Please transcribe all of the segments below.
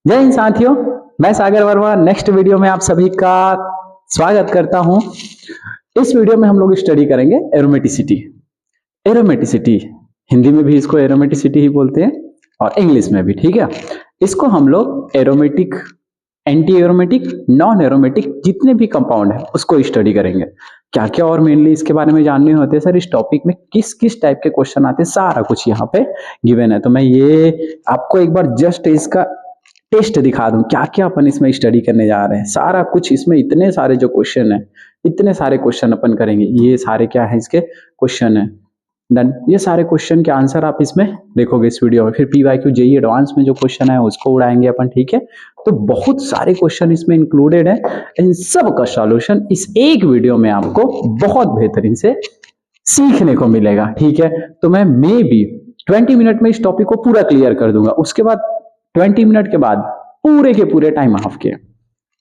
जय हिंद साथियों, मैं सागर वर्मा नेक्स्ट वीडियो में आप सभी का स्वागत करता हूं। इस वीडियो में हम लोग स्टडी करेंगे एरोमेटिसिटी। एरोमेटिसिटी हिंदी में भी इसको एरोमेटिसिटी ही बोलते हैं और इंग्लिश में भी, ठीक है। इसको हम लोग aromatic, anti aromatic, non aromatic जितने भी कंपाउंड है उसको स्टडी करेंगे। क्या क्या और मेनली इसके बारे में जानने होते हैं सर, इस टॉपिक में किस किस टाइप के क्वेश्चन आते हैं, सारा कुछ यहाँ पे गिवन है। तो मैं ये आपको एक बार जस्ट इसका टेस्ट दिखा दूं, क्या क्या अपन इसमें स्टडी करने जा रहे हैं, सारा कुछ इसमें। इतने सारे जो क्वेश्चन है, इतने सारे क्वेश्चन अपन करेंगे। ये सारे क्या है, इसके क्वेश्चन है। डन। ये सारे क्वेश्चन के आंसर आप इसमें देखोगे इस वीडियो में। फिर पीवाईक्यू जेईई एडवांस में जो क्वेश्चन है उसको उड़ाएंगे अपन, ठीक है। तो बहुत सारे क्वेश्चन इसमें इंक्लूडेड है। इन सब का सॉल्यूशन इस एक वीडियो में आपको बहुत बेहतरीन से सीखने को मिलेगा, ठीक है। तो मैं मे बी 20 मिनट में इस टॉपिक को पूरा क्लियर कर दूंगा। उसके बाद 20 मिनट के बाद पूरे के पूरे टाइम हाफ के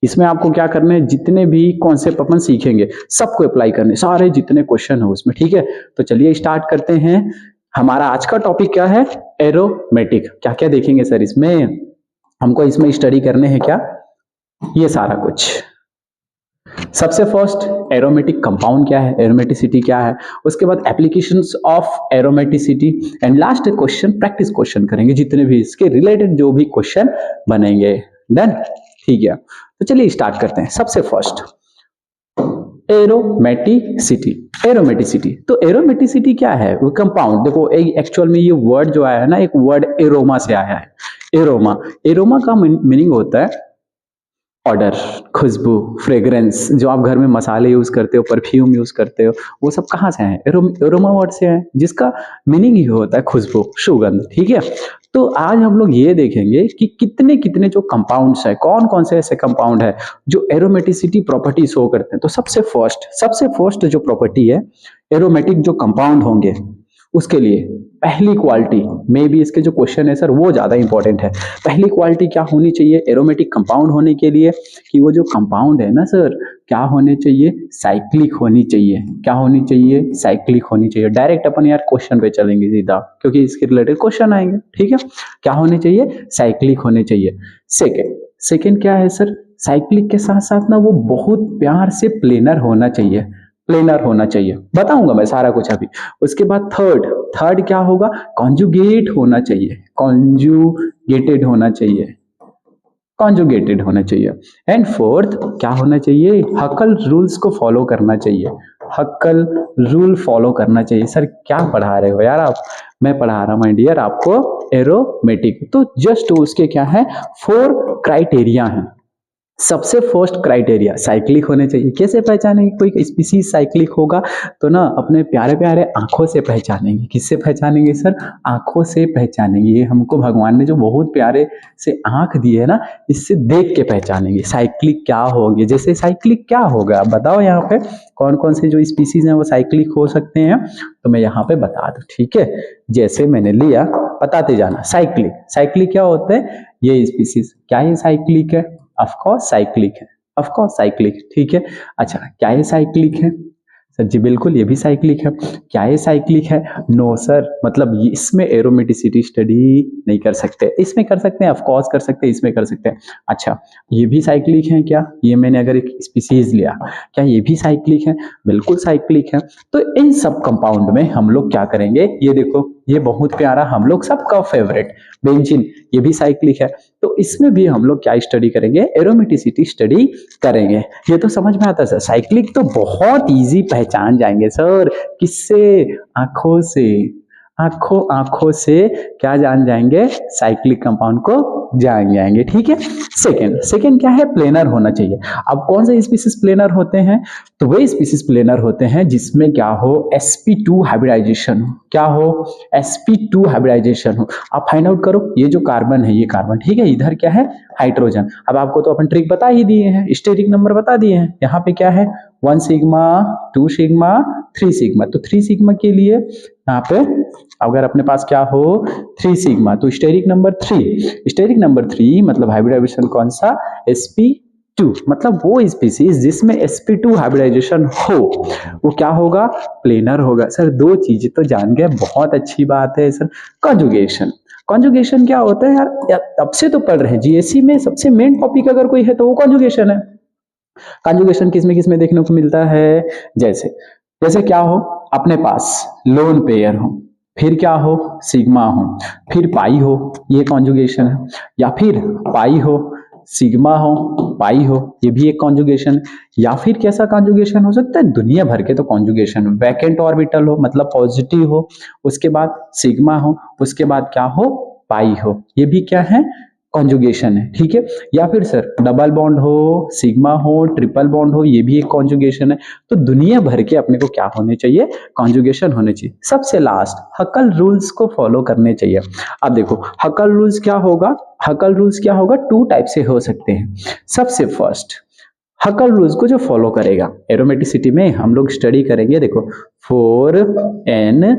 इसमें आपको क्या करना है, जितने भी कॉन्सेप्ट अपन सीखेंगे सबको अप्लाई करने, सारे जितने क्वेश्चन है उसमें, ठीक है। तो चलिए स्टार्ट करते हैं। हमारा आज का टॉपिक क्या है, एरोमेटिक। क्या क्या देखेंगे सर इसमें, हमको इसमें स्टडी करने हैं क्या, ये सारा कुछ। सबसे फर्स्ट एरोमेटिक कंपाउंड क्या है, एरोमेटिसिटी क्या है, उसके बाद applications of aromaticity, and last question practice question करेंगे, जितने भी इसके रिलेटेड जो भी क्वेश्चन बनेंगे। डन, ठीक है। तो चलिए स्टार्ट करते हैं। सबसे फर्स्ट एरोमेटिसिटी। एरोमेटिसिटी, तो एरोमेटिसिटी क्या है, वो कंपाउंड। देखो एक्चुअल में ये वर्ड जो आया है ना, एक वर्ड एरोमा से आया है। एरोमा, एरोमा का मीनिंग होता है ऑर्डर, खुशबू, फ्रेग्रेंस। जो आप घर में मसाले यूज करते हो, परफ्यूम यूज करते हो, वो सब कहाँ से हैं, एरोमा वर्ड से है, जिसका मीनिंग ही होता है खुशबू, सुगंध, ठीक है। तो आज हम लोग ये देखेंगे कि कितने कितने जो कंपाउंड्स है, कौन कौन से ऐसे कंपाउंड है जो एरोमेटिसिटी प्रॉपर्टी शो करते हैं। तो सबसे फर्स्ट जो प्रॉपर्टी है, एरोमेटिक जो कंपाउंड होंगे उसके लिए पहली क्वालिटी, मे बी इसके जो क्वेश्चन है सर वो ज्यादा इंपॉर्टेंट है। पहली क्वालिटी क्या होनी चाहिए एरोमेटिक कंपाउंड होने के लिए, कि वो जो कंपाउंड है ना सर, क्या होने चाहिए, साइक्लिक होनी चाहिए। क्या होनी चाहिए, साइक्लिक होनी चाहिए। डायरेक्ट अपन यार क्वेश्चन पे चलेंगे सीधा, क्योंकि इसके रिलेटेड क्वेश्चन आएंगे, ठीक है। क्या होने चाहिए, साइक्लिक होने चाहिए। सेकेंड क्या है सर, साइक्लिक के साथ साथ ना वो बहुत प्यार से प्लेनर होना चाहिए। प्लेनर होना चाहिए, बताऊंगा मैं सारा कुछ अभी। उसके बाद थर्ड क्या होगा, कॉन्जुगेट होना चाहिए। कॉन्जुगेटेड होना चाहिए, कॉन्जुगेटेड होना चाहिए। एंड फोर्थ क्या होना चाहिए, हक्कल रूल्स को फॉलो करना चाहिए। हक्कल रूल फॉलो करना चाहिए। सर क्या पढ़ा रहे हो यार आप, मैं पढ़ा रहा हूं माय डियर आपको एरोमेटिक। तो जस्ट उसके क्या है, 4 क्राइटेरिया हैं। सबसे फर्स्ट क्राइटेरिया साइक्लिक होने चाहिए। कैसे पहचानेंगे कोई स्पीसीज साइक्लिक होगा, तो ना अपने प्यारे प्यारे आंखों से पहचानेंगे। किससे पहचानेंगे सर, आंखों से पहचानेंगे। ये हमको भगवान ने जो बहुत प्यारे से आंख दी है ना, इससे देख के पहचानेंगे साइक्लिक क्या होगी। जैसे साइक्लिक क्या होगा बताओ, यहाँ पे कौन कौन से जो स्पीसीज हैं वो साइक्लिक हो सकते हैं, तो मैं यहाँ पे बता दूं, ठीक है। जैसे मैंने लिया, बताते जाना। साइक्लिक क्या होता है, ये स्पीसीज क्या ये साइक्लिक है, ऑफकोर्स साइक्लिक है, ऑफकोर्स साइक्लिक, ठीक है। अच्छा क्या ये साइक्लिक है सर, जी बिल्कुल ये भी साइक्लिक है। क्या ये साइक्लिक है, नो सर, मतलब इसमें एरोमेटिसिटी स्टडी नहीं कर सकते। इसमें कर सकते हैं, ऑफकोर्स कर सकते हैं, इसमें कर सकते हैं। अच्छा ये भी साइक्लिक है क्या, ये मैंने अगर एक स्पीसीज लिया, क्या ये भी साइक्लिक है, बिल्कुल साइक्लिक है। तो इन सब कंपाउंड में हम लोग क्या करेंगे, ये देखो ये बहुत प्यारा हम लोग सबका फेवरेट बेंजीन, ये भी साइक्लिक है। तो इसमें भी हम लोग क्या स्टडी करेंगे, एरोमेटिसिटी स्टडी करेंगे। ये तो समझ में आता है सर, साइक्लिक तो बहुत इजी पहचान जाएंगे सर, किससे, आंखों से। आंखों से क्या जान जाएंगे, साइक्लिक कंपाउंड को जान जाएंगे, ठीक है। सेकेंड क्या है, प्लेनर होना चाहिए। अब कौन से स्पीसीज प्लेनर होते हैं, तो वे स्पीसीज प्लेनर होते हैं जिसमें क्या हो, sp2 हाइब्रिडाइजेशन हो। क्या हो, sp2 हाइब्रिडाइजेशन हो। आप फाइंड आउट करो, ये जो कार्बन है, ये कार्बन, ठीक है, इधर क्या है, हाइड्रोजन। अब आपको तो अपन ट्रिक बता ही दिए हैं, स्टेरिक नंबर बता दिए हैं। यहाँ पे क्या है, 1 सिग्मा, 2 सिग्मा, 3 सिग्मा। तो 3 सिग्मा के लिए यहाँ पे अगर अपने पास क्या हो, 3 सिग्मा, तो स्टेरिक नंबर 3। स्टेरिक नंबर 3 मतलब हाइब्रिडाइजेशन कौन सा, sp2, मतलब वो स्पीसीज जिसमें sp2 हाइब्रिडाइजेशन हो, वो क्या होगा, प्लेनर होगा। सर 2 चीजें तो जान गए, बहुत अच्छी बात है सर। कॉन्जुगेशन, कॉन्जुगेशन क्या होता है यार, तब से तो पढ़ रहे हैं जीएससी में सबसे मेन टॉपिक अगर कोई है तो वो कॉन्जुगेशन है। कॉन्जुगेशन किस में देखने को मिलता है, जैसे जैसे क्या हो, अपने पास लोन पेयर हो, फिर क्या हो, सिग्मा हो, फिर पाई हो, ये कॉन्जुगेशन है। या फिर पाई हो, सिग्मा हो, पाई हो, ये भी एक कॉन्जुगेशन है। या फिर कैसा कॉन्जुगेशन हो सकता है, दुनिया भर के तो कॉन्जुगेशन, वैकेंट ऑर्बिटल हो मतलब पॉजिटिव हो, उसके बाद सिग्मा हो, उसके बाद क्या हो, पाई हो, ये भी क्या है, कॉन्जुगेशन है। ठीक है, या फिर सर डबल बॉन्ड हो, सिग्मा हो, ट्रिपल बॉन्ड हो, ये भी एक कॉन्जुगेशन है। तो दुनिया भर के अपने को क्या होने चाहिए, कॉन्जुगेशन होने चाहिए। सबसे लास्ट हकल रूल्स को फॉलो करने चाहिए। अब देखो हकल रूल्स क्या होगा, हकल रूल्स क्या होगा, टू टाइप से हो सकते हैं। सबसे फर्स्ट हकल रूल्स को जो फॉलो करेगा, एरोमेटिसिटी में हम लोग स्टडी करेंगे, देखो 4n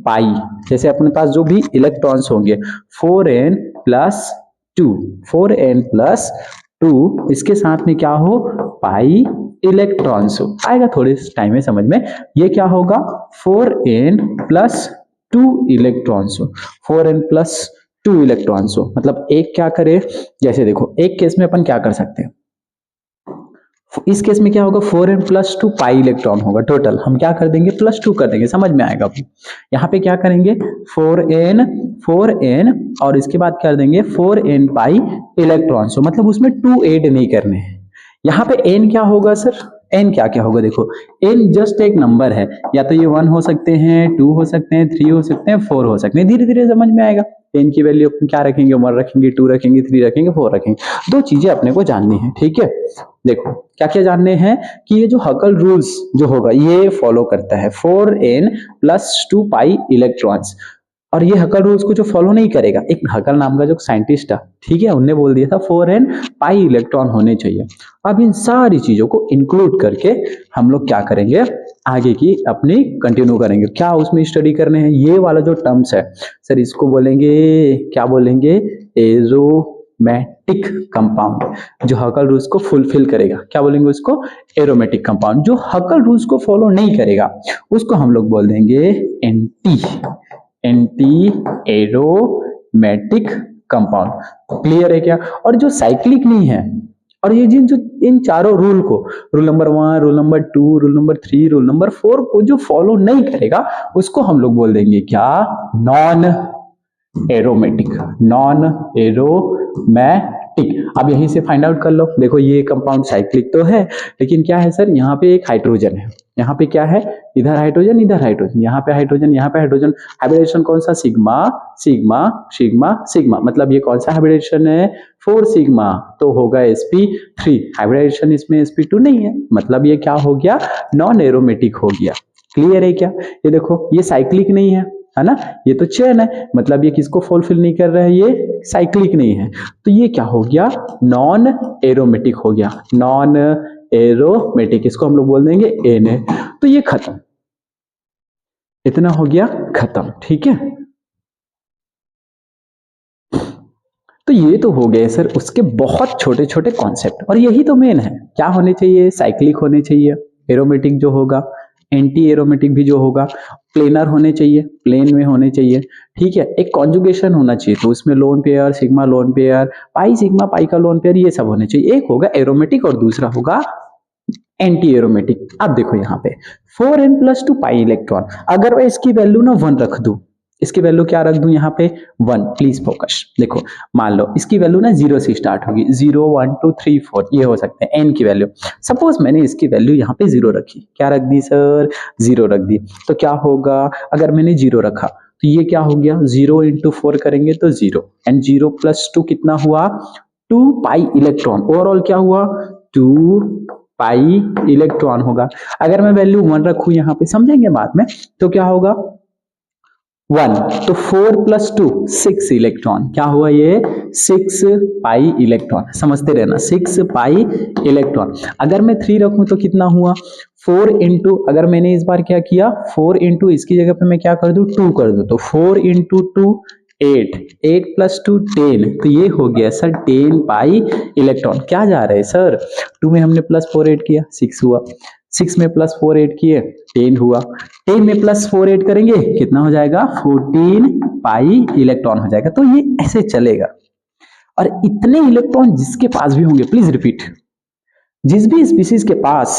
पाई, जैसे अपने पास जो भी इलेक्ट्रॉन्स होंगे 4n प्लस 2, 4n प्लस 2, इसके साथ में क्या हो, पाई इलेक्ट्रॉन्स हो, आएगा थोड़े टाइम में समझ में। ये क्या होगा, 4n प्लस 2 इलेक्ट्रॉन्स हो, 4n प्लस 2 इलेक्ट्रॉन्स हो, मतलब एक क्या करे, जैसे देखो एक केस में अपन क्या कर सकते हैं, इस केस में क्या होगा, 4n प्लस 2 पाई इलेक्ट्रॉन होगा टोटल, हम क्या कर देंगे, प्लस 2 कर देंगे, समझ में आएगा आपको। यहाँ पे क्या करेंगे, 4n और इसके बाद कर देंगे 4n पाई इलेक्ट्रॉन्स, मतलब उसमें 2 ऐड नहीं करने हैं। यहाँ पे n क्या होगा सर, n क्या क्या होगा, देखो n जस्ट एक नंबर है, या तो ये 1 हो सकते हैं, 2 हो सकते हैं, 3 हो सकते हैं, 4 हो सकते हैं, धीरे धीरे समझ में आएगा। n की वैल्यू अपन क्या रखेंगे, 1 रखेंगे, 2 रखेंगे, 3 रखेंगे, 4 रखेंगे। दो चीजें अपने को जाननी है, ठीक है। देखो क्या क्या जानने हैं कि ये जो हकल रूल्स जो होगा ये फॉलो करता है 4n प्लस 2 पाई इलेक्ट्रॉन्स, और ये हकल रूल्स को जो फॉलो नहीं करेगा, एक हकल नाम का जो साइंटिस्ट था, ठीक है, उनने बोल दिया था 4n पाई इलेक्ट्रॉन होने चाहिए। अब इन सारी चीजों को इंक्लूड करके हम लोग क्या करेंगे, आगे की अपनी कंटिन्यू करेंगे। क्या उसमें स्टडी करने हैं, ये वाला जो टर्म्स है सर, इसको बोलेंगे, क्या बोलेंगे, एरोमेटिक कंपाउंड, जो हकल रूल्स को फुलफिल करेगा, क्या बोलेंगे उसको, एरोमेटिक कंपाउंड। जो हकल रूल्स को फॉलो नहीं करेगा उसको हम लोग बोल देंगे एंटी एरोमेटिक कंपाउंड। क्लियर है क्या। और जो साइक्लिक नहीं है, और ये जिन जो इन चारों रूल को, rule number 1, rule number 2, rule number 3, rule number 4 को जो फॉलो नहीं करेगा उसको हम लोग बोल देंगे क्या, नॉन एरोमेटिक, नॉन एरोमेटिक। अब यहीं से फाइंड आउट कर लो, देखो ये कंपाउंड साइक्लिक तो है, लेकिन क्या है सर, यहाँ पे एक हाइड्रोजन है, यहाँ पे क्या है, इधर हाइड्रोजन, इधर हाइड्रोजन, यहाँ पे हाइड्रोजन, यहाँ पे हाइड्रोजन, हाइब्रिडेशन कौन सा, सिग्मा सिग्मा सिग्मा सिग्मा, मतलब ये कौन सा हाइब्रिडेशन है, 4 सिग्मा, तो होगा sp3, हाइब्रिडेशन इसमें sp2 नहीं है, मतलब ये क्या हो गया, नॉन एरोमेटिक हो गया। क्लियर है क्या। ये देखो ये साइक्लिक नहीं है ना, ये तो चेन है, मतलब ये किसको फुलफिल नहीं कर रहा है, ये साइक्लिक नहीं है, तो ये क्या हो गया, नॉन एरोमेटिक हो गया, नॉन एरोमेटिक, इसको हम लोग बोल देंगे Na। तो ये खत्म, इतना हो गया खत्म, ठीक है। तो ये तो हो गए सर उसके बहुत छोटे छोटे कॉन्सेप्ट, और यही तो मेन है, क्या होने चाहिए, साइक्लिक होने चाहिए, एरोमेटिक जो होगा, एंटी एरोमेटिक भी जो होगा, प्लेनर होने चाहिए, प्लेन में होने चाहिए, ठीक है। एक कॉन्जुगेशन होना चाहिए, तो उसमें lone pair, sigma lone pair, pi sigma pi का लोन पेयर, ये सब होने चाहिए। एक होगा एरोमेटिक और दूसरा होगा एंटी एरोमेटिक। अब देखो यहाँ पे 4n प्लस 2 पाई इलेक्ट्रॉन, अगर मैं इसकी वैल्यू ना 1 रख दूं, इसकी वैल्यू क्या रख दूं यहाँ पे 1, प्लीज फोकस। देखो मान लो इसकी वैल्यू ना 0 से स्टार्ट होगी, 0 1 2 3 4 ये हो सकते हैं n की वैल्यू। सपोज मैंने इसकी वैल्यू यहाँ पे 0 रखी, क्या रख दी सर, 0 रख दी, तो क्या होगा, अगर मैंने 0 रखा तो ये क्या हो गया, 0 इंटू 4 करेंगे तो 0, एंड 0 प्लस 2 कितना हुआ, 2 पाई इलेक्ट्रॉन, ओवरऑल क्या हुआ, 2 पाई इलेक्ट्रॉन होगा। अगर मैं वैल्यू 1 रखूं यहाँ पे, समझेंगे बाद में, तो क्या होगा 1, तो 4 प्लस 2 6 इलेक्ट्रॉन, क्या हुआ ये 6 पाई इलेक्ट्रॉन, समझते रहना 6 पाई इलेक्ट्रॉन। अगर मैं 3 रखूं तो कितना हुआ 4 इंटू, अगर मैंने इस बार क्या किया 4 इंटू, इसकी जगह पे मैं क्या कर दूं 2 कर दूं, तो 4 इंटू 2 8, 8 प्लस 2 10, तो ये हो गया सर 10 पाई इलेक्ट्रॉन। क्या जा रहा है सर, 2 में हमने प्लस 4 ऐड किया 6 हुआ, 6 में प्लस 4 ऐड किए 10 हुआ, 10 में प्लस 4 ऐड करेंगे कितना हो जाएगा 14 पाई इलेक्ट्रॉन हो जाएगा। तो ये ऐसे चलेगा। और इतने इलेक्ट्रॉन जिसके पास भी होंगे, प्लीज रिपीट, जिस भी स्पीसीज के पास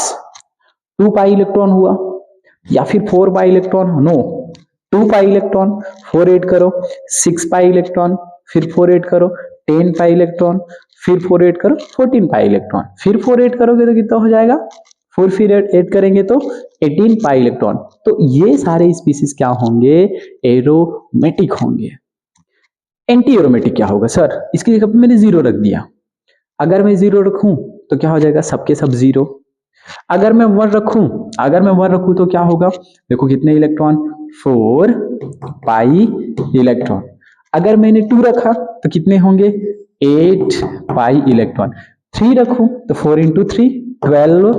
2 पाई इलेक्ट्रॉन हुआ या फिर 4 pi electron, no 2 pi electron 4 add करो, 6 पाई इलेक्ट्रॉन फिर 4 ऐड करो, 10 पाई इलेक्ट्रॉन फिर 4 ऐड करो, 14 पाई इलेक्ट्रॉन फिर 4 ऐड करोगे तो कितना हो जाएगा 4 फिर ऐड करेंगे तो 18 पाई इलेक्ट्रॉन। तो ये सारे स्पीसीज क्या होंगे, एरोमेटिक होंगे। एंटी एरोमेटिक क्या होगा सर, इसकी जगह पे मैंने 0 रख दिया। अगर मैं 0 रखूं तो क्या हो जाएगा, सबके सब 0। अगर मैं 1 रखूं तो क्या होगा, देखो कितने इलेक्ट्रॉन 4 पाई इलेक्ट्रॉन। अगर मैंने 2 रखा तो कितने होंगे 8 पाई इलेक्ट्रॉन। 3 रखूं तो 4 इंटू 3 12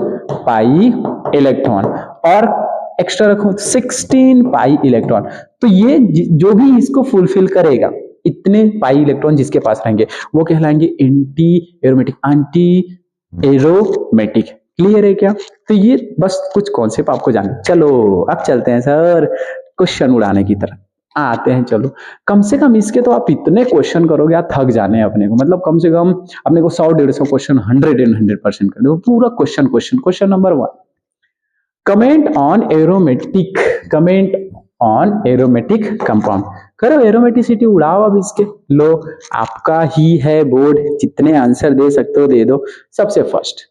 पाई इलेक्ट्रॉन, और एक्स्ट्रा रखूं तो 16 पाई इलेक्ट्रॉन। तो ये जो भी इसको फुलफिल करेगा, इतने पाई इलेक्ट्रॉन जिसके पास रहेंगे वो कहलाएंगे anti aromatic, anti aromatic. Clear है क्या? तो ये बस कुछ कॉन्सेप्ट आपको जानना। चलो अब चलते हैं सर क्वेश्चन उड़ाने की तरफ आते हैं। चलो कम से कम इसके तो आप इतने क्वेश्चन करोगे, आप थक जाने अपने को, मतलब कम से कम अपने को 100-150 क्वेश्चन 100% कर दो पूरा। Question number 1, comment on aromatic, comment on aromatic compound. करो एरोमेटिसिटी उड़ाओ अब इसके। लो आपका ही है बोर्ड, जितने आंसर दे सकते हो दे दो। सबसे फर्स्ट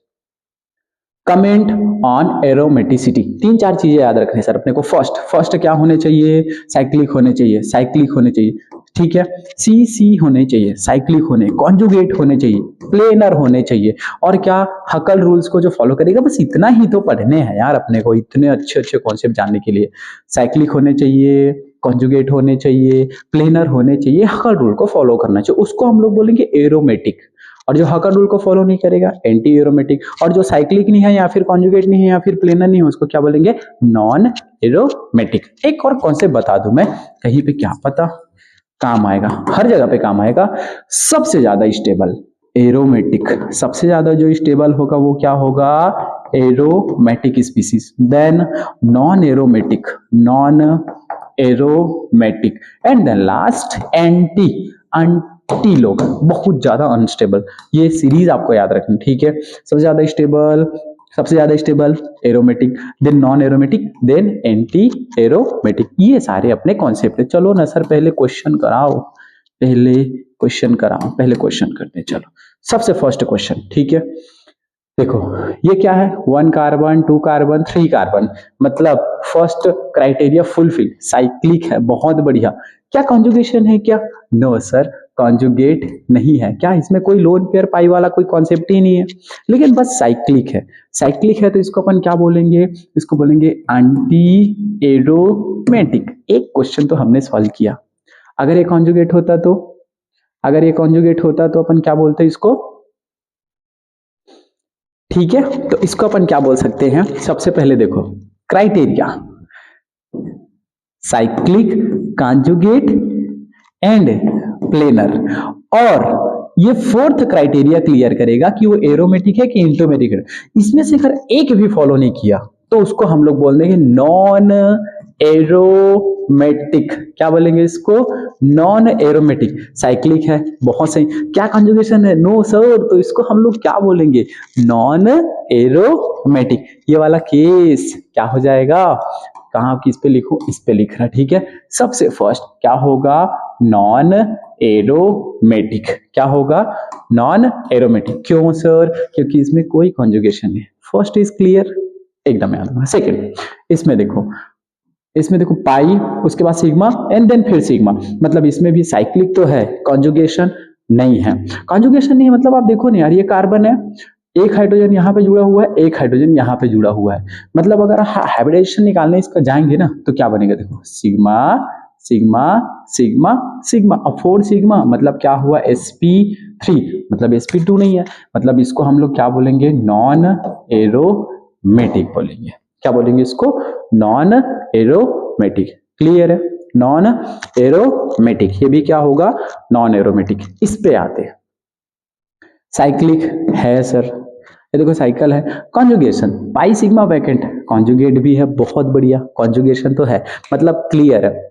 कमेंट ऑन एरोमेटिसिटी, 3-4 चीजें याद रखने सर अपने को। फर्स्ट क्या होने चाहिए, साइक्लिक होने चाहिए, ठीक है। सी होने चाहिए, साइक्लिक होने, कॉन्जुगेट होने चाहिए, प्लेनर होने चाहिए, और क्या हकल रूल्स को जो फॉलो करेगा। बस इतना ही तो पढ़ने हैं यार अपने को, इतने अच्छे कॉन्सेप्ट जानने के लिए। साइक्लिक होने चाहिए, कॉन्जुगेट होने चाहिए, प्लेनर होने चाहिए, हकल रूल को फॉलो करना चाहिए, उसको हम लोग बोलेंगे एरोमेटिक। और जो हकल रूल को फॉलो नहीं करेगा एंटी एरोमेटिक। और जो साइक्लिक नहीं है या फिर कॉन्जुगेट नहीं है या फिर प्लेनर नहीं है उसको क्या बोलेंगे, नॉन एरोमेटिक। एक और कॉन्सेप्ट बता दूं मैं, कहीं पे क्या पता काम आएगा, हर जगह पे काम आएगा। सबसे ज्यादा स्टेबल एरोमेटिक, सबसे ज्यादा जो स्टेबल होगा वो क्या होगा, aromatic species. Then non aromatic, and then last anti लोग, बहुत ज्यादा अनस्टेबल। ये सीरीज आपको याद रखनी, ठीक है। सबसे ज्यादा stable aromatic, then non aromatic, then anti aromatic. ये सारे अपने कॉन्सेप्ट है। चलो ना सर पहले क्वेश्चन करते हैं। चलो सबसे फर्स्ट क्वेश्चन, ठीक है। देखो ये क्या है, 1 कार्बन 2 कार्बन 3 कार्बन, मतलब फर्स्ट क्राइटेरिया फुलफिल, साइक्लिक है, बहुत बढ़िया। क्या कॉन्जुगेशन है क्या, नो सर कॉन्जुगेट नहीं है। क्या इसमें कोई लोन पेयर पाई वाला कोई कॉन्सेप्ट ही नहीं है, लेकिन बस साइक्लिक है तो इसको अपन क्या बोलेंगे, इसको बोलेंगे एंटी एरोमेटिक। एक क्वेश्चन तो हमने सॉल्व किया। अगर ये कॉन्जुगेट होता तो अपन क्या बोलते हैं इसको, ठीक है। तो इसको अपन क्या बोल सकते हैं, सबसे पहले देखो criteria, cyclic, conjugate and planar. और ये फोर्थ क्राइटेरिया क्लियर करेगा कि वो एरोमेटिक है कि इंटोमेटिक है। इसमें से अगर एक भी फॉलो नहीं किया तो उसको हम लोग बोल देंगे नॉन एरोमेटिक। क्या बोलेंगे इसको, नॉन एरोमेटिक। साइक्लिक है, बहुत सही। क्या कंजुगेशन है, नो सर, तो इसको हम लोग क्या बोलेंगे, नॉन एरोमेटिक। ये वाला केस क्या हो जाएगा, कहाँ किस पे लिखूं, इस पे लिख रहा, ठीक है। सबसे फर्स्ट क्या होगा, नॉन एरोमेटिक। क्या होगा, नॉन एरोमेटिक। क्यों सर, क्योंकि इसमें कोई कॉन्जुगेशन नहीं। फर्स्ट इज क्लियर, एकदम याद रखना। सेकेंड, इसमें देखो पाई, उसके बाद सिग्मा एंड देन फिर सिग्मा, मतलब इसमें भी साइक्लिक तो है, कॉन्जुगेशन नहीं है। कॉन्जुगेशन नहीं है मतलब आप देखो ना यार, ये कार्बन है, एक हाइड्रोजन यहाँ पे जुड़ा हुआ है, एक हाइड्रोजन यहाँ पे जुड़ा हुआ है। मतलब अगर हाइब्रिडेशन निकालने इसका जाएंगे ना तो क्या बनेगा, देखो सिग्मा सिग्मा सिग्मा सिग्मा, अब 4 सिग्मा मतलब क्या हुआ, sp3, मतलब sp2 नहीं है, मतलब इसको हम लोग क्या बोलेंगे, नॉन एरोमेटिक बोलेंगे। क्या बोलेंगे इसको, नॉन एरोमेटिक। क्लियर है, नॉन एरोमेटिक। ये भी क्या होगा, नॉन एरोमेटिक। इस पे आते हैं, साइक्लिक है सर, ये देखो साइकिल है। Conjugation, pi sigma vacant, conjugate भी है, बहुत बढ़िया, कॉन्जुगेशन तो है, मतलब क्लियर है।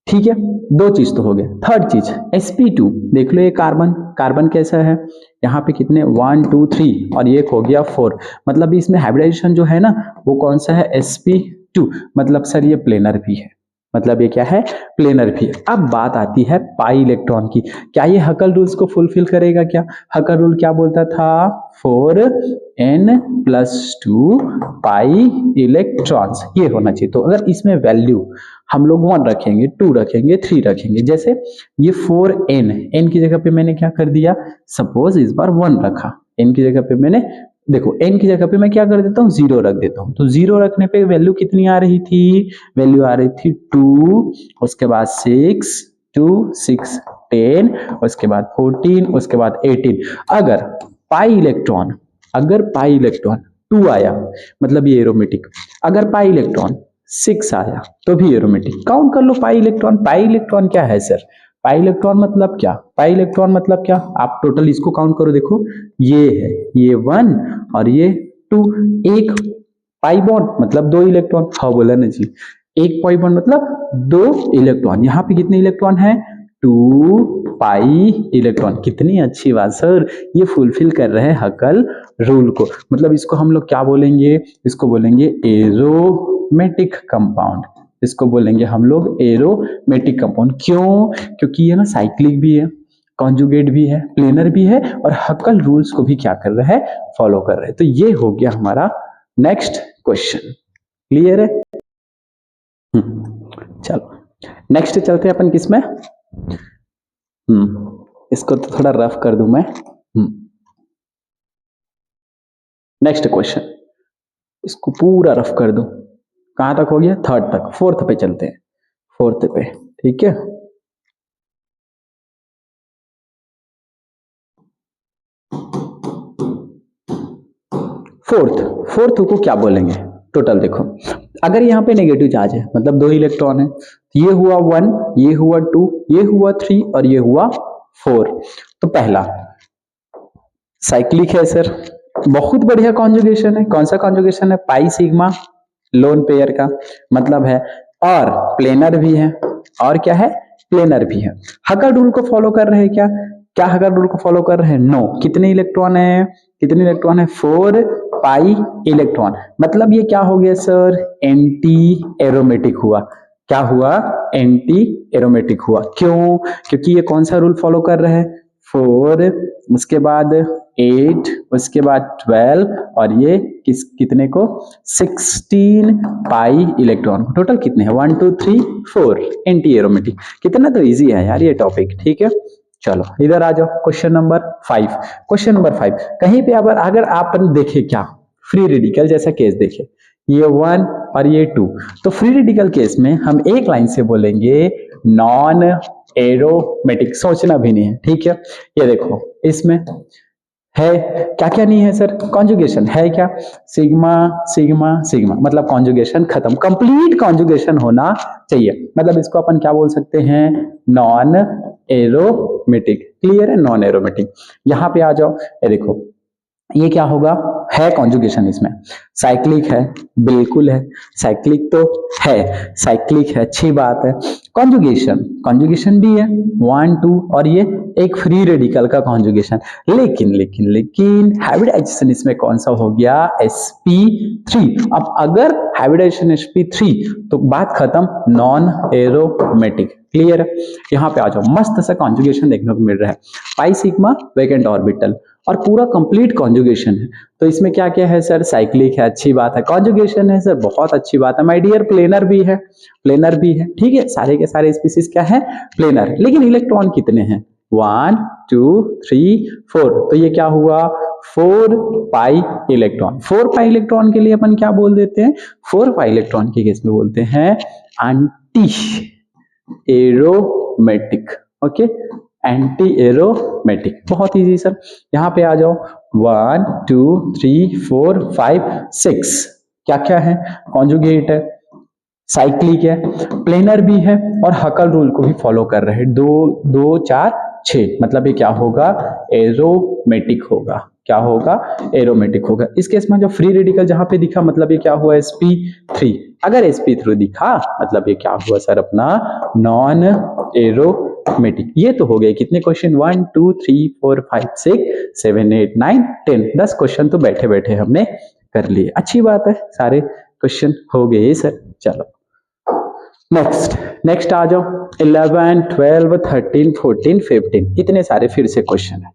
ठीक है, दो चीज तो हो गया। थर्ड चीज sp2, देख लो ये कार्बन, कार्बन कैसा है, यहाँ पे कितने 1 2 3 और ये हो गया 4, मतलब इसमें हाइब्रिडाइजेशन जो है ना वो कौन सा है, sp2, मतलब सर ये प्लेनर भी है, मतलब ये क्या है, प्लेनर भी है। अब बात आती है पाई इलेक्ट्रॉन की, क्या ये हकल रूल्स को फुलफिल करेगा क्या? हकल रूल क्या बोलता था, 4n+2 पाई इलेक्ट्रॉन्स, ये होना चाहिए। तो अगर इसमें वैल्यू हम लोग 1 रखेंगे, 2 रखेंगे, 3 रखेंगे, जैसे ये 4n, n की जगह पे मैंने क्या कर दिया, सपोज इस बार 1 रखा, n की जगह पे मैंने, देखो n की जगह पे मैं क्या कर देता हूँ, 0 रख देता हूँ। तो 0 रखने पे वैल्यू कितनी आ रही थी, वैल्यू आ रही थी 2, उसके बाद 6 2 6 10, उसके बाद 14, उसके बाद 18। अगर पाई इलेक्ट्रॉन, अगर पाई इलेक्ट्रॉन 2 आया मतलब ये एरोमेटिक, अगर पाई इलेक्ट्रॉन 6 आया तो भी एरोमेटिक। काउंट कर लो पाई इलेक्ट्रॉन। पाई इलेक्ट्रॉन क्या है सर, पाई इलेक्ट्रॉन मतलब क्या, पाई इलेक्ट्रॉन मतलब क्या, आप टोटल इसको काउंट करो, देखो ये है, ये 1 और ये 2, एक पाई बॉन्ड मतलब 2 इलेक्ट्रॉन, हाँ बोला ना जी, एक पाई बॉन्ड मतलब 2 इलेक्ट्रॉन। यहाँ पे कितने इलेक्ट्रॉन है, 2 पाई इलेक्ट्रॉन। कितनी अच्छी बात सर, ये फुलफिल कर रहे हैं हकल रूल को, मतलब इसको हम लोग क्या बोलेंगे, इसको बोलेंगे एरोमेटिक कंपाउंड, इसको बोलेंगे हम लोग एरोमेटिक कंपाउंड। क्यों, क्योंकि ये ना साइक्लिक भी है, कॉन्जुगेट भी है, प्लेनर भी है और हकल रूल्स को भी क्या कर रहा है, फॉलो कर रहे हैं। तो ये हो गया हमारा नेक्स्ट क्वेश्चन। क्लियर है? चलो नेक्स्ट चलते हैं अपन किसमें, इसको तो थोड़ा रफ कर दूं मैं। नेक्स्ट क्वेश्चन, इसको पूरा रफ कर दूं, कहां तक हो गया, थर्ड तक, फोर्थ पे चलते हैं, फोर्थ पे, ठीक है। फोर्थ, फोर्थ को क्या बोलेंगे, टोटल देखो, अगर यहाँ पे नेगेटिव चार्ज है मतलब 2 इलेक्ट्रॉन है, ये हुआ 1, ये हुआ 2, ये हुआ 3 और ये हुआ 4। तो पहला साइक्लिक है सर, बहुत बढ़िया कॉन्जुगेशन है। कौन सा कॉन्जुगेशन है, पाई सिग्मा लोन पेयर का मतलब है, और प्लेनर भी है, और क्या है, प्लेनर भी है। हकल रूल को फॉलो कर रहे हैं क्या, क्या हकल रूल को फॉलो कर रहे हैं, नो। कितने इलेक्ट्रॉन है, कितने इलेक्ट्रॉन है, 4 पाई इलेक्ट्रॉन, मतलब ये क्या हो गया सर, एंटी एरोमेटिक हुआ। क्या हुआ, एंटी एरोमेटिक हुआ। क्यों, क्योंकि ये कौन सा रूल फॉलो कर रहे हैं, 4, उसके बाद 8, उसके बाद 12 और ये कितने को, 16 पाई इलेक्ट्रॉन। टोटल कितने हैं, 1 2 3 4, एंटी एरोमेटिक। कितना तो इजी है यार ये टॉपिक, ठीक है। चलो इधर आ जाओ, क्वेश्चन नंबर 5। क्वेश्चन नंबर 5, कहीं पे अगर आप देखे क्या, फ्री रेडिकल जैसा केस देखे, ये 1 और ये 2, तो फ्री रेडिकल केस में हम एक लाइन से बोलेंगे नॉन एरोमेटिक, सोचना भी नहीं है, ठीक है। ये देखो इसमें है क्या क्या नहीं है सर, कॉन्जुगेशन है क्या, सिग्मा सिग्मा सिग्मा, मतलब कॉन्जुगेशन खत्म, कंप्लीट कॉन्जुगेशन होना चाहिए, मतलब इसको अपन क्या बोल सकते हैं, नॉन एरोमेटिक। क्लियर है, नॉन एरोमेटिक। यहां पे आ जाओ, ये देखो ये क्या होगा, है कॉन्जुगेशन इसमें, साइक्लिक है, बिल्कुल है, साइक्लिक तो है, साइक्लिक है, अच्छी बात है। कॉन्जुगेशन, कॉन्जुगेशन भी है 1 2 और ये एक फ्री रेडिकल का कॉन्जुगेशन, लेकिन लेकिन लेकिन हाइब्रिडाइजेशन इसमें कौन सा हो गया, sp3। अब अगर हाइब्रिडाइजेशन sp3 तो बात खत्म, नॉन एरोमेटिक। क्लियर है, यहाँ पे आ जाओ, मस्त सा कॉन्जुगेशन देखने को मिल रहा है, पाई सिग्मा वैकेंट ऑर्बिटल और पूरा कंप्लीट कॉन्जुगेशन है। तो इसमें क्या क्या है सर, साइक्लिक है, अच्छी बात है, कॉन्जुगेशन है सर, बहुत अच्छी बात है माय डियर, प्लेनर भी है, प्लेनर भी है, ठीक है, सारे के सारे स्पीसीज क्या है, प्लेनर। लेकिन इलेक्ट्रॉन कितने हैं, 1 2 3 4, तो ये क्या हुआ, 4 पाई इलेक्ट्रॉन। 4 पाई इलेक्ट्रॉन के लिए अपन क्या बोल देते हैं, 4 पाई इलेक्ट्रॉन के केस में बोलते हैं anti aromatic. Okay, anti aromatic, बहुत इजी सर। यहां पे आ जाओ, 1 2 3 4 5 6, क्या क्या है, कॉन्जुगेट है, साइक्लिक है, प्लेनर भी है और हकल रूल को भी फॉलो कर रहे हैं, 2 2 4 6, मतलब ये क्या होगा, एरोमेटिक होगा। क्या होगा, एरोमेटिक होगा। इस केस में जो फ्री रेडिकल जहां पे दिखा मतलब ये क्या हुआ, sp3। अगर sp3 दिखा मतलब ये क्या हुआ सर, अपना नॉन एरोमेटिक। ये तो हो गए कितने क्वेश्चन, 1 2 3 4 5 6 7 8 9 10, 10 क्वेश्चन तो बैठे बैठे हमने कर लिए। अच्छी बात है, सारे क्वेश्चन हो गए सर। चलो नेक्स्ट आ जाओ, 11 12 13 14 15, इतने सारे फिर से क्वेश्चन है।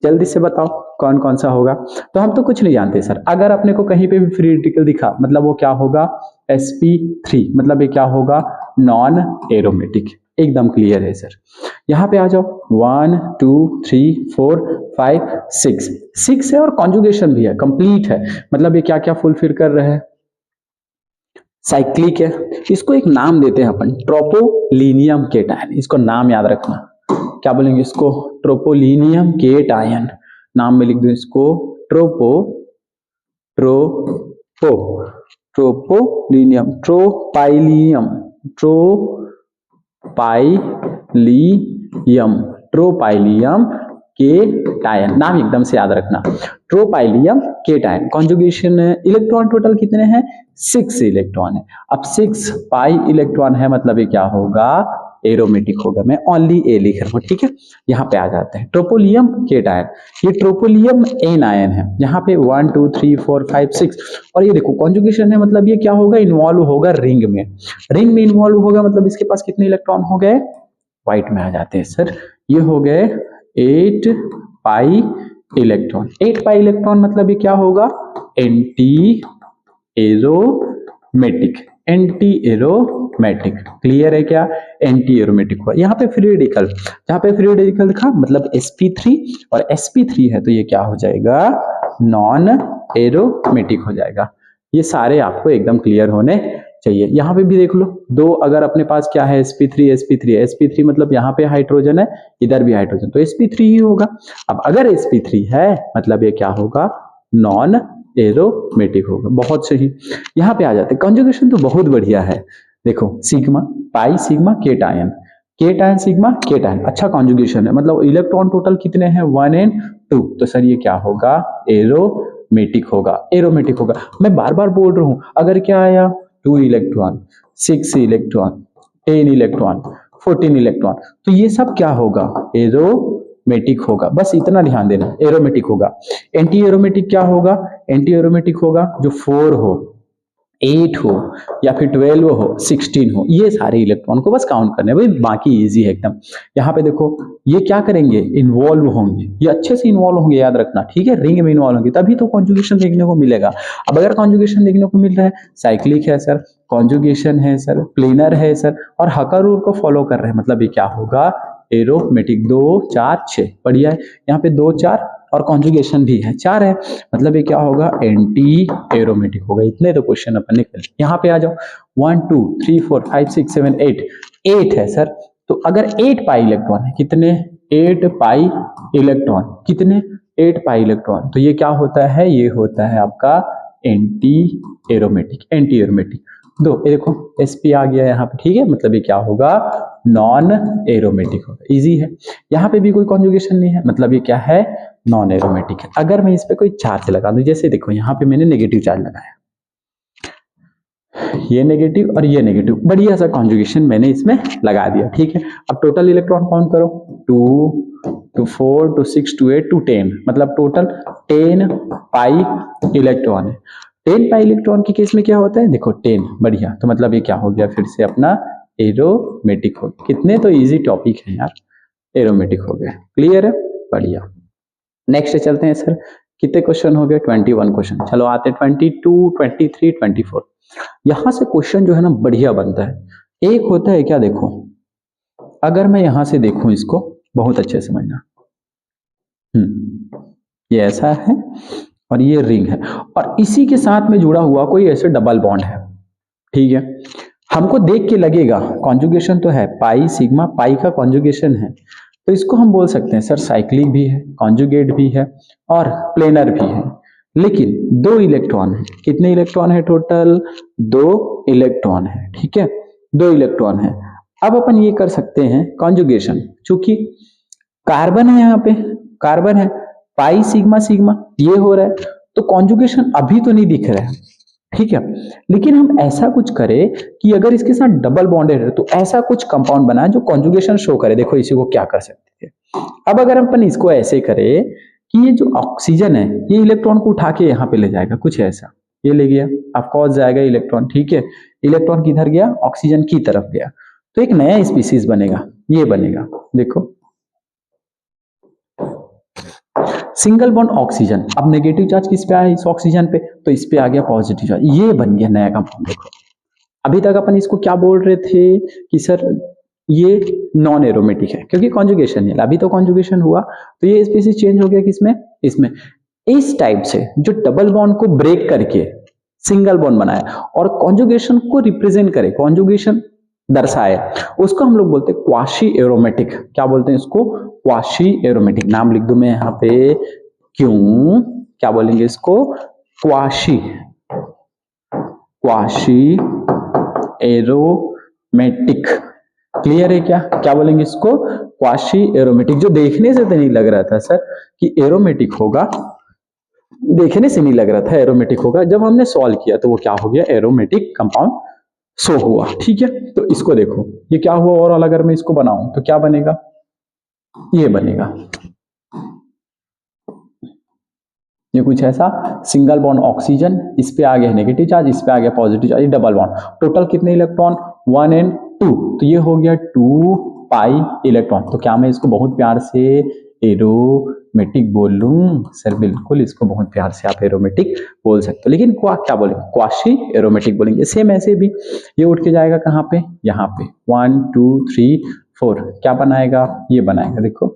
जल्दी से बताओ कौन कौन सा होगा। तो हम तो कुछ नहीं जानते सर, अगर अपने को कहीं पे भी फ्री रेडिकल दिखा मतलब वो क्या होगा, sp3, मतलब ये क्या होगा, नॉन एरोमेटिक। एकदम क्लियर है सर। यहाँ पे आ जाओ, 1 2 3 4 5 6 है और कॉन्जुगेशन भी है, कंप्लीट है। मतलब ये क्या क्या फुलफिल कर रहे हैं, साइक्लिक है। इसको एक नाम देते हैं अपन, ट्रोपोलिनियम केटायन। इसको नाम याद रखना, क्या बोलेंगे इसको, ट्रोपोलिनियम केटायन। नाम में लिख दो इसको, ट्रोपोलिनियम, ट्रोपाइलियम केटायन। नाम एकदम से याद रखना, ट्रोपाइलियम केटायन। कॉन्जुगेशन इलेक्ट्रॉन टोटल कितने हैं, 6 इलेक्ट्रॉन है। अब 6 पाई इलेक्ट्रॉन है मतलब ये क्या होगा, एरोमेटिक होगा। मैं ओनली ए लिख रहा हूं, ठीक है। यहाँ पे आ जाते हैं, ट्रोपोलियम केटायन। ये ट्रोपोलियम एन आयन है। यहाँ पे 1 2 3 4 5 6, और ये देखो कॉन्जुगेशन है मतलब ये क्या होगा, इन्वॉल्व होगा रिंग में। रिंग में इन्वॉल्व होगा मतलब इसके पास कितने इलेक्ट्रॉन हो गए, व्हाइट में आ जाते हैं सर, ये हो गए 8 पाई इलेक्ट्रॉन। 8 पाई इलेक्ट्रॉन मतलब ये क्या होगा, anti aromatic. Anti aromatic clear है क्या, एंटी एरोमेटिक हुआ। यहाँ पे फ्री रेडिकल, जहाँ पे फ्री रेडिकल दिखा मतलब sp3, और sp3 है तो ये क्या हो जाएगा, नॉन एरोमेटिक हो जाएगा। ये सारे आपको एकदम क्लियर होने चाहिए। यहाँ पे भी देख लो, दो अगर अपने पास क्या है, sp3 मतलब यहाँ पे हाइड्रोजन है, इधर भी हाइड्रोजन, तो sp3 ही होगा। अब अगर sp3 है मतलब ये क्या होगा, नॉन एरोमेटिक होगा। बहुत सही। यहाँ पे आ जाते, कंजुगेशन तो बहुत बढ़िया है। देखो sigma pi sigma cation, cation sigma cation, अच्छा कॉन्जुगेशन है। मतलब इलेक्ट्रॉन टोटल कितने हैं, 1 and 2, तो सर ये क्या होगा, एरोमेटिक होगा, एरोमेटिक होगा। मैं बार बार बोल रहा हूं, अगर क्या आया 2 इलेक्ट्रॉन 6 इलेक्ट्रॉन 10 इलेक्ट्रॉन 14 इलेक्ट्रॉन, तो ये सब क्या होगा, एरोमेटिक होगा। बस इतना ध्यान देना, एरोमेटिक होगा। एंटी एरोमेटिक क्या होगा, एंटी एरोमेटिक होगा जो 4 हो, 8 हो, या फिर 12 हो, 16 हो, ये सारे इलेक्ट्रॉन को बस काउंट करने भाई, बाकी इजी है एकदम। यहाँ पे देखो ये क्या करेंगे, इन्वॉल्व होंगे, ये अच्छे से इन्वॉल्व होंगे, याद रखना, ठीक है। रिंग में इन्वॉल्व होंगे तभी तो कॉन्जुगेशन देखने को मिलेगा। अब अगर कॉन्जुगेशन देखने को मिल रहा है, साइक्लिक है सर, कॉन्जुगेशन है सर, प्लेनर है सर, और हकर रूल को फॉलो कर रहे हैं, मतलब ये क्या होगा, एरोमेटिक। 2 4 6, बढ़िया है। यहाँ पे 2 4 और कॉन्जुगेशन भी है, 4 है, मतलब ये क्या होगा, एंटी एरोमेटिक होगा। इतने तो क्वेश्चन अपन ने कर लिए। यहाँ पे आ जाओ, 1 2 3 4 5 6 7 8, 8 है सर। तो अगर 8 पाई इलेक्ट्रॉन है, कितने, 8 पाई इलेक्ट्रॉन, कितने, 8 पाई इलेक्ट्रॉन, तो ये क्या होता है, ये होता है आपका एंटी एरोमेटिक। एंटी एरोमेटिक दो, ये देखो sp आ गया यहाँ पे, ठीक है। मतलब ये क्या होगा, नॉन एरोमेटिक होगा। इजी है। यहाँ पे भी कोई कॉन्जुगेशन नहीं है, मतलब ये क्या है, नॉन एरोमेटिक है। अगर मैं इस पे कोई चार्ज लगा दूं, जैसे देखो यहाँ पे मैंने नेगेटिव चार्ज लगाया, ये नेगेटिव और ये नेगेटिव, बढ़िया सा कॉन्जुगेशन मैंने इसमें लगा दिया, ठीक है। अब टोटल इलेक्ट्रॉन काउंट करो, 2 to 4 to 6 to 8 to 10, मतलब टोटल 10 पाई इलेक्ट्रॉन है। 10 पाई इलेक्ट्रॉन के केस में क्या होता है, देखो 10, बढ़िया। तो मतलब ये क्या हो गया, फिर से अपना एरोमेटिक हो गया। कितने तो इजी टॉपिक है यार, एरोमेटिक हो गया, क्लियर है, बढ़िया। नेक्स्ट चलते हैं सर, कितने क्वेश्चन हो गए, 21 क्वेश्चन। चलो आते हैं 22 23 24। यहां से क्वेश्चन जो है ना बढ़िया बनता है। एक होता है क्या, देखो अगर मैं यहां से देखूं इसको, बहुत अच्छे से समझना, ये ऐसा है और ये रिंग है, और इसी के साथ में जुड़ा हुआ कोई ऐसे डबल बॉन्ड है, ठीक है। हमको देख के लगेगा कॉन्जुगेशन तो है, पाई सिग्मा पाई का कॉन्जुगेशन है, तो इसको हम बोल सकते हैं सर साइक्लिक भी है, कॉन्जुगेट भी है, और प्लेनर भी है। लेकिन 2 इलेक्ट्रॉन है, कितने इलेक्ट्रॉन है टोटल, 2 इलेक्ट्रॉन है, ठीक है, 2 इलेक्ट्रॉन है। अब अपन ये कर सकते हैं कॉन्जुगेशन, चूंकि कार्बन है, यहाँ पे कार्बन है, पाई सिग्मा सिग्मा ये हो रहा है, तो कॉन्जुगेशन अभी तो नहीं दिख रहा है, ठीक है। लेकिन हम ऐसा कुछ करें कि अगर इसके साथ डबल बॉन्डेड है तो ऐसा कुछ कंपाउंड बनाए जो कॉन्जुगेशन शो करे। देखो इसी को क्या कर सकते थे, अब अगर अपन इसको ऐसे करें कि ये जो ऑक्सीजन है ये इलेक्ट्रॉन को उठा के यहाँ पे ले जाएगा, कुछ ऐसा, ये ले गया, ऑफकोर्स जाएगा इलेक्ट्रॉन, ठीक है। इलेक्ट्रॉन किधर गया, ऑक्सीजन की तरफ गया, तो एक नया स्पीसीज बनेगा, ये बनेगा, देखो सिंगल बॉन्ड ऑक्सीजन। अब नेगेटिव चार्ज किस पे आया, इस ऑक्सीजन पे, तो इस पे आ गया पॉजिटिव चार्ज, ये बन गया नया कंपाउंड। देखो अभी तक अपन इसको क्या बोल रहे थे कि सर ये नॉन एरोमेटिक है क्योंकि कॉन्जुगेशन नहीं, अभी तो कॉन्जुगेशन हुआ, तो ये स्पीसीज चेंज हो गया किसमें, इसमें। इस टाइप से जो डबल बॉन्ड को ब्रेक करके सिंगल बॉन्ड बनाया और कॉन्जुगेशन को रिप्रेजेंट करे, कॉन्जुगेशन दर्शाए, उसको हम लोग बोलते हैं क्वाशी एरोमेटिक। क्या बोलते हैं इसको, क्वाशी एरोमेटिक। नाम लिख दूं मैं यहाँ पे, क्यों, क्या बोलेंगे इसको, क्वाशी, क्वाशी एरोमेटिक। क्लियर है क्या, क्या बोलेंगे इसको, क्वाशी एरोमेटिक। जो देखने से तो नहीं लग रहा था सर कि एरोमेटिक होगा, देखने से नहीं लग रहा था एरोमेटिक होगा, जब हमने सॉल्व किया तो वो क्या हो गया, एरोमेटिक कंपाउंड शो हुआ, ठीक है। तो इसको देखो ये क्या हुआ, और अगर मैं इसको बनाऊं तो क्या बनेगा, ये बनेगा, ये कुछ ऐसा, सिंगल बॉन्ड ऑक्सीजन, इस पे आ गया नेगेटिव चार्ज, इस पे आ गया positive charge, double bond, total कितने इलेक्ट्रॉन, 1 and 2, तो ये हो गया 2 पाई इलेक्ट्रॉन। तो क्या मैं इसको बहुत प्यार से एरोमेटिक बोल लूं, सर बिल्कुल, इसको बहुत प्यार से आप एरोमेटिक बोल सकते हो, लेकिन क्या बोलेंगे, क्वाशी एरोमेटिक बोलेंगे। सेम ऐसे भी ये उठ के जाएगा कहाँ पे, यहाँ पे 1 2 3 4, क्या बनाएगा, ये बनाएगा, देखो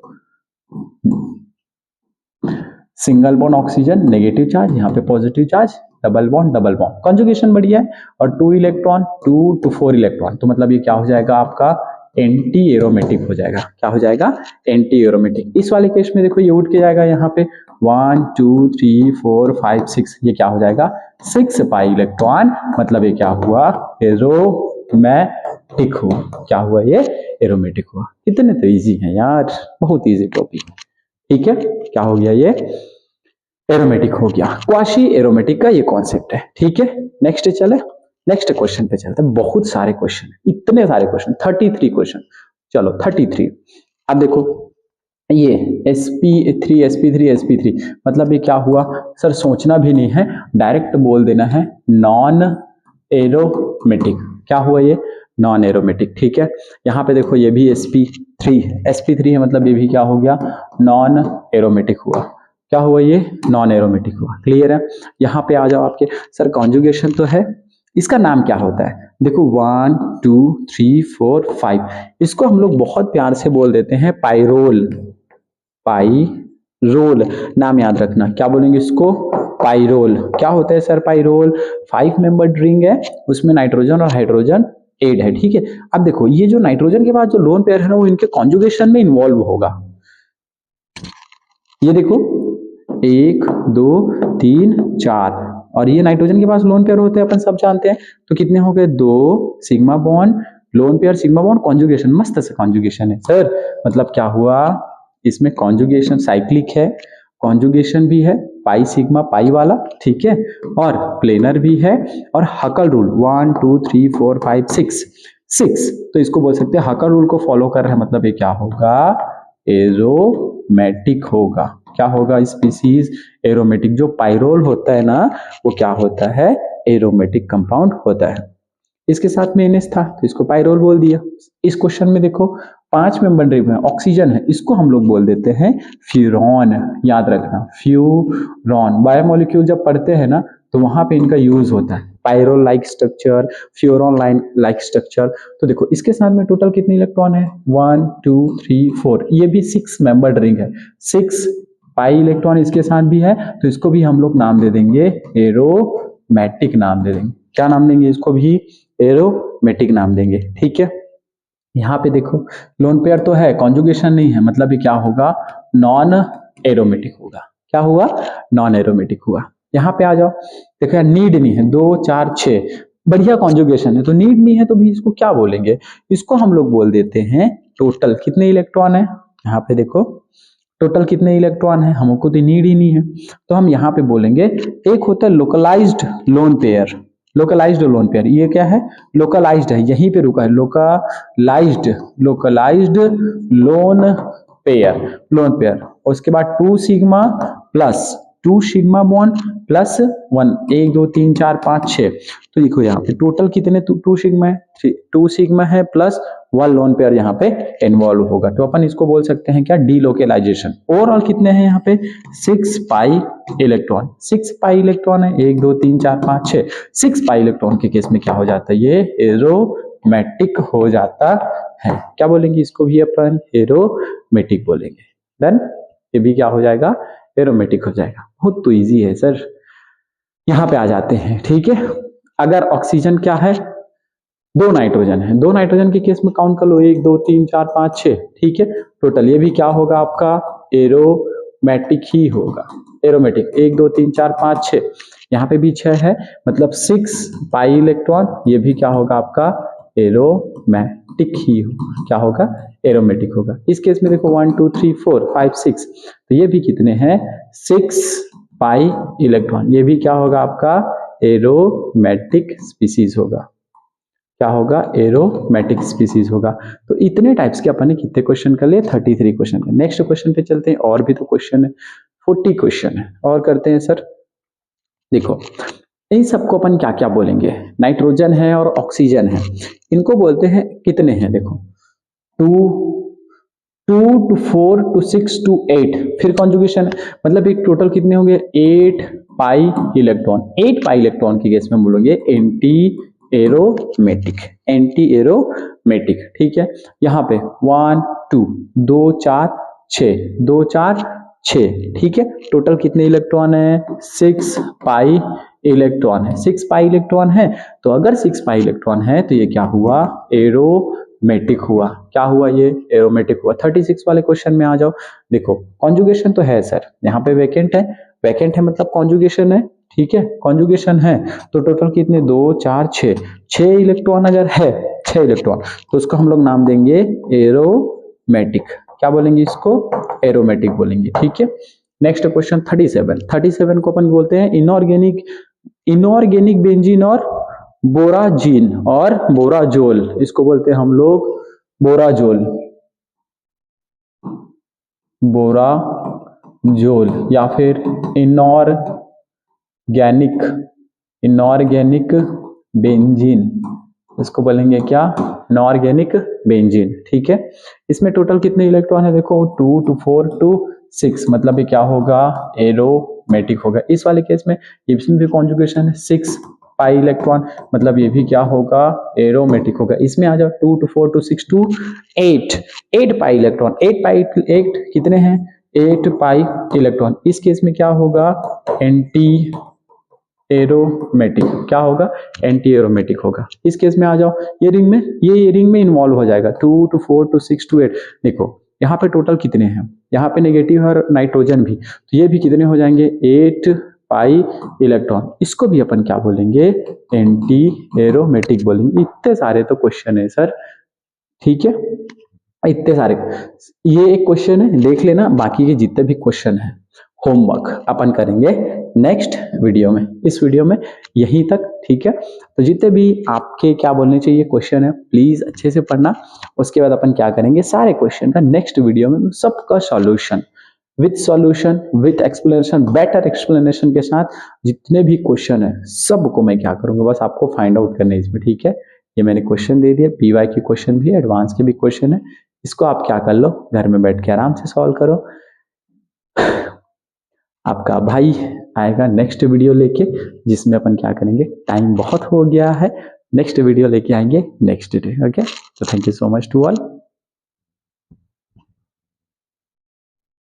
single bond oxygen, negative charge, यहाँ पे positive charge, double bond, conjugation बढ़िया है, और 2 इलेक्ट्रॉन 2 to 4 इलेक्ट्रॉन, तो मतलब ये क्या हो जाएगा आपका, एंटी एरोमेटिक हो जाएगा। क्या हो जाएगा, एंटी एरोमेटिक। इस वाले केस में देखो ये उठ के जाएगा यहाँ पे 1 2 3 4 5 6, ये क्या हो जाएगा, 6 पाई इलेक्ट्रॉन, मतलब ये क्या हुआ, एरोमेटिक हुआ। क्या हुआ, ये एरोमेटिक हुआ। इतने तो इजी है यार, बहुत इजी टॉपिक, ठीक है। क्या हो गया, ये एरोमेटिक हो गया। क्वाशी एरोमेटिक का ये कॉन्सेप्ट है, ठीक है। नेक्स्ट चले, नेक्स्ट क्वेश्चन पे चलते हैं। बहुत सारे क्वेश्चन, इतने सारे क्वेश्चन, 33 क्वेश्चन। चलो 33। अब देखो ये sp3 sp3 sp3, मतलब ये क्या हुआ सर, सोचना भी नहीं है, डायरेक्ट बोल देना है, नॉन एरोमेटिक। क्या हुआ, ये नॉन एरोमेटिक, ठीक है। यहाँ पे देखो ये भी sp3 है, मतलब ये भी क्या हो गया, नॉन एरोमेटिक हुआ। क्या हुआ, ये नॉन एरोमेटिक हुआ। क्लियर है। यहाँ पे आ जाओ आपके, सर कॉन्जुगेशन तो है, इसका नाम क्या होता है, देखो 1 2 3 4 5, इसको हम लोग बहुत प्यार से बोल देते हैं पाइरोल। पाइरोल नाम याद रखना, क्या बोलेंगे इसको, पाइरोल। क्या होता है सर पाइरोल, 5 मेंबर्ड रिंग है, उसमें नाइट्रोजन और हाइड्रोजन एड है, ठीक है। अब देखो ये जो नाइट्रोजन के बाद जो लोन पेयर है ना, वो इनके कॉन्जुगेशन में इन्वॉल्व होगा। ये देखो 1 2 3 4, और ये नाइट्रोजन के पास लोन पेयर होते हैं, अपन सब जानते हैं। तो कितने हो गए, 2 sigma bond, lone pair sigma bond, conjugation, मस्त से कॉन्जुगेशन है सर। मतलब क्या हुआ, इसमें कॉन्जुगेशन साइक्लिक है, कॉन्जुगेशन भी है, पाई सिग्मा पाई वाला, ठीक है, और प्लेनर भी है, और हकल रूल 1 2 3 4 5 6, तो इसको बोल सकते हैं हकल रूल को फॉलो कर रहे हैं, मतलब ये क्या होगा, एरोमेटिक होगा। क्या होगा, स्पीसीज एरोमेटिक। जो पाइरोल होता है ना, वो क्या होता है, एरोमेटिक कंपाउंड होता है। इसके साथ में NH था तो इसको पाइरोल बोल दिया। इस क्वेश्चन में देखो 5 मेंबर रिंग में ऑक्सीजन है, इसको हम लोग बोल देते हैं फ्यूरॉन। याद रखना, फ्यूरॉन। बायोमोलिक्यूल जब पढ़ते हैं ना, तो वहां पे इनका यूज होता है, pyrrole like structure, furan like structure. तो देखो इसके साथ में टोटल कितने इलेक्ट्रॉन है, 1 2 3 4, ये भी 6 मेंबर्ड रिंग है, 6 पाई इलेक्ट्रॉन इसके साथ भी है, तो इसको भी हम लोग नाम दे देंगे एरोमेटिक नाम दे देंगे। क्या नाम देंगे, इसको भी एरोमेटिक नाम देंगे, ठीक है। यहाँ पे देखो लोन पेयर तो है, कॉन्जुगेशन नहीं है, मतलब ये क्या होगा, नॉन एरोमेटिक होगा। क्या हुआ, नॉन एरोमेटिक हुआ। यहाँ पे आ जाओ, देखो यार नीड नहीं है, 2 4 6, बढ़िया कॉन्जुगेशन है, तो नीड नहीं है तो भी इसको क्या बोलेंगे, इसको हम लोग बोल देते हैं टोटल। कितने इलेक्ट्रॉन है, यहाँ पे देखो टोटल कितने इलेक्ट्रॉन है, हमको तो नीड ही नहीं है। तो हम यहाँ पे बोलेंगे एक होता है localised lone pair. Localised lone pair ये क्या है, लोकलाइज्ड है, यहीं पे रुका है, लोकलाइज्ड लोन पेयर। और उसके बाद 2 sigma plus 2 sigma bond plus 1, 1 2 3 4 5 6। तो देखो यहाँ पे टोटल कितने 2 सिग्मा है, 2 सिग्मा है प्लस 1 लोन पेयर यहाँ पे इन्वॉल्व होगा। तो अपन इसको बोल सकते हैं क्या, डीलोकलाइजेशन। ओवरऑल कितने हैं यहाँ पे 6 पाई इलेक्ट्रॉन। 6 पाई इलेक्ट्रॉन है, 1 2 3 4 5 6। 6 पाई इलेक्ट्रॉन के केस में क्या हो जाता है, ये एरोमेटिक हो जाता है। क्या बोलेंगे इसको भी अपन, एरोमेटिक बोलेंगे। डन, ये भी क्या हो जाएगा, एरोमेटिक हो जाएगा। बहुत तो इजी है सर। यहां पे आ जाते हैं, ठीक है। अगर ऑक्सीजन क्या है, 2 नाइट्रोजन है, 2 नाइट्रोजन के केस में काउंट कर लो 1 2 3 4 5 6, ठीक है। टोटल ये भी क्या होगा आपका, एरोमेटिक ही होगा, एरोमेटिक। 1 2 3 4 5 6, यहाँ पे भी 6 है, मतलब 6 पाई इलेक्ट्रॉन, ये भी क्या होगा आपका, एरोमेटिक ही हो, क्या होगा, एरोमेटिक होगा। इस केस में देखो 1 2 3 4 5 6, तो ये भी कितने हैं, 6 पाई इलेक्ट्रॉन, ये भी क्या होगा आपका, एरोमेटिक स्पीसीज होगा। क्या होगा, एरोमेटिक स्पीसीज होगा। तो इतने टाइप्स के अपन ने कितने क्वेश्चन कर लिए, 33 क्वेश्चन। नेक्स्ट क्वेश्चन पे चलते हैं, और भी तो क्वेश्चन है, 40 क्वेश्चन है और करते हैं सर। देखो इन सबको अपन क्या क्या बोलेंगे, नाइट्रोजन है और ऑक्सीजन है, इनको बोलते हैं कितने हैं, देखो 2 to 4 to 6 to 8, फिर कॉन्जुगेशन, मतलब एक टोटल कितने होंगे, 8 पाई इलेक्ट्रॉन। 8 पाई इलेक्ट्रॉन की केस में बोलोगे एंटी एरोमेटिक, ठीक है। यहाँ पे 1 2 2 4 6, 2 4 6, ठीक है। टोटल कितने इलेक्ट्रॉन है, 6 पाई इलेक्ट्रॉन है। 6 पाई इलेक्ट्रॉन है, तो अगर 6 पाई इलेक्ट्रॉन है तो ये क्या हुआ, एरोमेटिक हुआ। क्या हुआ, ये एरोमेटिक हुआ। 36 वाले क्वेश्चन में आ जाओ। देखो कॉन्जुगेशन तो है सर, यहाँ पे वैकेंट है मतलब कॉन्जुगेशन है, ठीक है। कॉन्जुगेशन है तो टोटल कितने, 2 4 6 इलेक्ट्रॉन अगर है, 6 इलेक्ट्रॉन, तो उसको हम लोग नाम देंगे एरोमेटिक। क्या बोलेंगे इसको, एरोमेटिक बोलेंगे, ठीक है। नेक्स्ट क्वेश्चन 37 को अपन बोलते हैं इनऑर्गेनिक बेंजीन और बोराजीन और बोराजोल, इसको बोलते हैं हम लोग बोराजोल या फिर इनऑर्गेनिक बेंजीन, इसको बोलेंगे क्या, इनऑर्गेनिक बेंजीन, ठीक है। इसमें टोटल कितने इलेक्ट्रॉन है, देखो 2 to 4 to 6, मतलब ये क्या होगा, एरोमेटिक होगा। इस वाले केस में इसमें भी कॉन्जुगेशन है, 6 पाई इलेक्ट्रॉन, मतलब ये भी क्या होगा, एरोमेटिक होगा। इसमें आ जाओ 2 to 4 to 6 to 8 pi electron, 8 कितने हैं, 8 पाई इलेक्ट्रॉन। इस केस में क्या होगा, एंटी एरोमेटिक, क्या होगा, एंटी एरोमेटिक होगा। इस केस में आ जाओ, ये रिंग में इन्वॉल्व हो जाएगा, 2 to 4 to 6 to 8। देखो यहाँ पे टोटल कितने हैं, यहाँ पे नेगेटिव है और नाइट्रोजन भी, तो ये भी कितने हो जाएंगे, 8 पाई इलेक्ट्रॉन। इसको भी अपन क्या बोलेंगे, एंटी एरोमेटिक बोलेंगे। इतने सारे तो क्वेश्चन है सर, ठीक है, इतने सारे। ये एक क्वेश्चन है, देख लेना, बाकी के जितने भी क्वेश्चन है होमवर्क अपन करेंगे नेक्स्ट वीडियो में। इस वीडियो में यहीं तक, ठीक है। तो जितने भी आपके क्या बोलने चाहिए क्वेश्चन है, प्लीज अच्छे से पढ़ना। उसके बाद अपन क्या करेंगे, सारे क्वेश्चन का नेक्स्ट वीडियो में सबका solution with explanation, better explanation के साथ जितने भी क्वेश्चन है सबको मैं क्या करूंगा, बस आपको फाइंड आउट करना है इसमें, ठीक है। ये मैंने क्वेश्चन दे दिया, पीवाई के क्वेश्चन भी, एडवांस के भी क्वेश्चन है, इसको आप क्या कर लो, घर में बैठ के आराम से सॉल्व करो। आपका भाई आएगा नेक्स्ट वीडियो लेके, जिसमें अपन क्या करेंगे, टाइम बहुत हो गया है, नेक्स्ट वीडियो लेके आएंगे नेक्स्ट डे, ओके। तो thank you so much to all.